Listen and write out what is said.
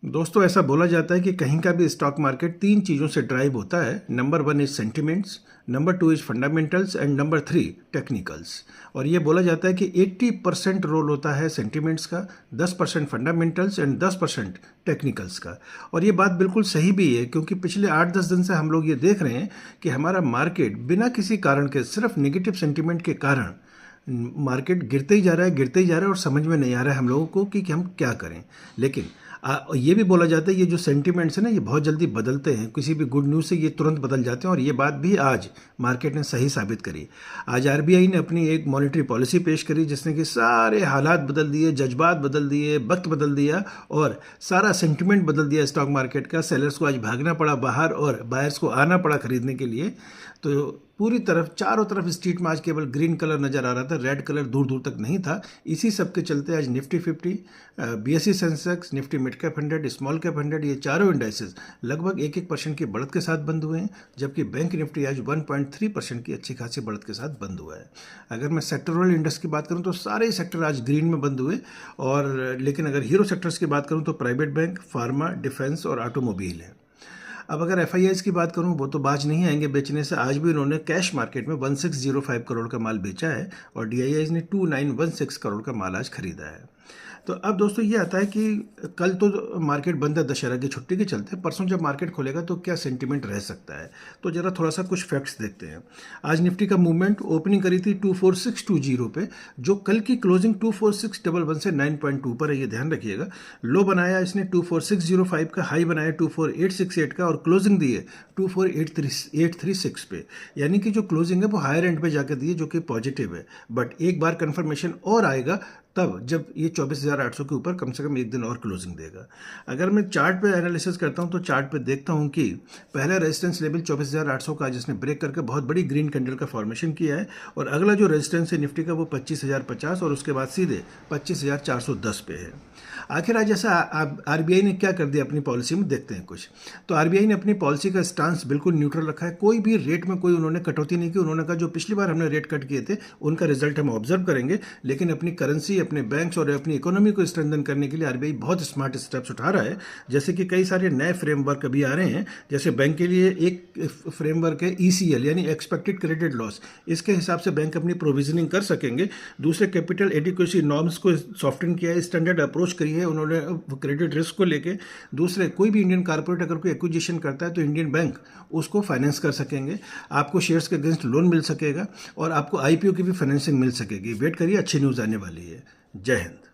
दोस्तों, ऐसा बोला जाता है कि कहीं का भी स्टॉक मार्केट तीन चीज़ों से ड्राइव होता है। Number one is sentiments, number two is fundamentals and number three technicals. और ये बोला जाता है कि 80% रोल होता है सेंटिमेंट्स का, 10% फंडामेंटल्स एंड 10% टेक्निकल्स का। और ये बात बिल्कुल सही भी है, क्योंकि पिछले 8-10 दिन से हम लोग ये देख रहे हैं कि हमारा मार्केट बिना किसी कारण के, सिर्फ नेगेटिव सेंटिमेंट के कारण मार्केट गिरते ही जा रहा है, गिरते ही जा रहा है, और समझ में नहीं आ रहा है हम लोगों को कि हम क्या करें। लेकिन ये भी बोला जाता है ये जो सेंटिमेंट्स है ना, ये बहुत जल्दी बदलते हैं। किसी भी गुड न्यूज़ से ये तुरंत बदल जाते हैं, और ये बात भी आज मार्केट ने सही साबित करी। आज आरबीआई ने अपनी एक मॉनेटरी पॉलिसी पेश करी, जिसने कि सारे हालात बदल दिए, जज्बात बदल दिए, वक्त बदल दिया, और सारा सेंटिमेंट बदल दिया स्टॉक मार्केट का। सेलर्स को आज भागना पड़ा बाहर, और बायर्स को आना पड़ा खरीदने के लिए। तो पूरी तरफ, चारों तरफ स्ट्रीट में आज केवल ग्रीन कलर नज़र आ रहा था, रेड कलर दूर दूर तक नहीं था। इसी सब के चलते आज Nifty 50, BSE Sensex, Nifty mid cap 100, small cap 100, ये चारों इंडाइसेस लगभग 1-1% की बढ़त के साथ बंद हुए हैं, जबकि बैंक निफ्टी आज 1.3% की अच्छी खासी बढ़त के साथ बंद हुआ है। अगर मैं सेक्टरल इंडेक्स की बात करूं तो सारे ही सेक्टर आज ग्रीन में बंद हुए। और लेकिन अगर हीरो सेक्टर्स की बात करूं तो प्राइवेट बैंक, फार्मा, डिफेंस और ऑटोमोबाइल है। अब अगर एफआईआईज की बात करूं, वो तो बाज नहीं आएंगे बेचने से। आज भी उन्होंने कैश मार्केट में 1605 करोड़ का माल बेचा है, और डीआईआईज ने 2916 करोड़ का माल आज खरीदा है। तो अब दोस्तों ये आता है कि कल तो मार्केट बंद है दशहरा की छुट्टी के चलते। परसों जब मार्केट खोलेगा तो क्या सेंटीमेंट रह सकता है, तो जरा थोड़ा सा कुछ फैक्ट्स देखते हैं। आज निफ्टी का मूवमेंट, ओपनिंग करी थी 24620 पे, जो कल की क्लोजिंग 24611 से 9.2 पर है, ये ध्यान रखिएगा। लो बनाया इसने 24605 का, हाई बनाया 24868 का, और क्लोजिंग दी है 24836 पे। यानी कि जो क्लोजिंग है वो हायर एंड पे जाकर दी है, जो कि पॉजिटिव है। बट एक बार कंफर्मेशन और आएगा तब, जब ये 24,800 के ऊपर कम से कम एक दिन और क्लोजिंग देगा। अगर मैं चार्ट पे एनालिसिस करता हूं तो चार्ट पे देखता हूं कि पहला रेजिस्टेंस लेवल 24,800 का जिसने ब्रेक करके बहुत बड़ी ग्रीन कैंडल का फॉर्मेशन किया है, और अगला जो रेजिस्टेंस है निफ्टी का वो 25,050, और उसके बाद सीधे 25,410 पे है। आखिर आज ऐसा आरबीआई ने क्या कर दिया अपनी पॉलिसी में, देखते हैं कुछ। तो आरबीआई ने अपनी पॉलिसी का स्टांस बिल्कुल न्यूट्रल रखा है। कोई भी रेट में कोई उन्होंने कटौती नहीं की। उन्होंने कहा जो पिछली बार हमने रेट कट किए थे उनका रिजल्ट हम ऑब्जर्व करेंगे, लेकिन अपनी करेंसी, अपने बैंक्स और अपनी इकोनॉमी को स्ट्रेंथन करने के लिए आरबीआई बहुत स्मार्ट स्टेप्स उठा रहा है। जैसे कि कई सारे नए फ्रेमवर्क अभी आ रहे हैं। जैसे बैंक के लिए एक फ्रेमवर्क है ईसीएल, यानी एक्सपेक्टेड क्रेडिट लॉस। इसके हिसाब से बैंक अपनी प्रोविजनिंग कर सकेंगे। दूसरे, कैपिटल एडिक्वेसी नॉर्म्स को सॉफ्टन किया है, स्टैंडर्ड अप्रोच करी है उन्होंने क्रेडिट रिस्क को लेके। दूसरे, कोई भी इंडियन कॉर्पोरेट अगर कोई एक्विजिशन करता है तो इंडियन बैंक उसको फाइनेंस कर सकेंगे, आपको शेयर्स के अगेंस्ट लोन मिल सकेगा, और आपको आईपीओ की भी फाइनेंसिंग मिल सकेगी। वेट करिए, अच्छी न्यूज़ आने वाली है। जय हिंद।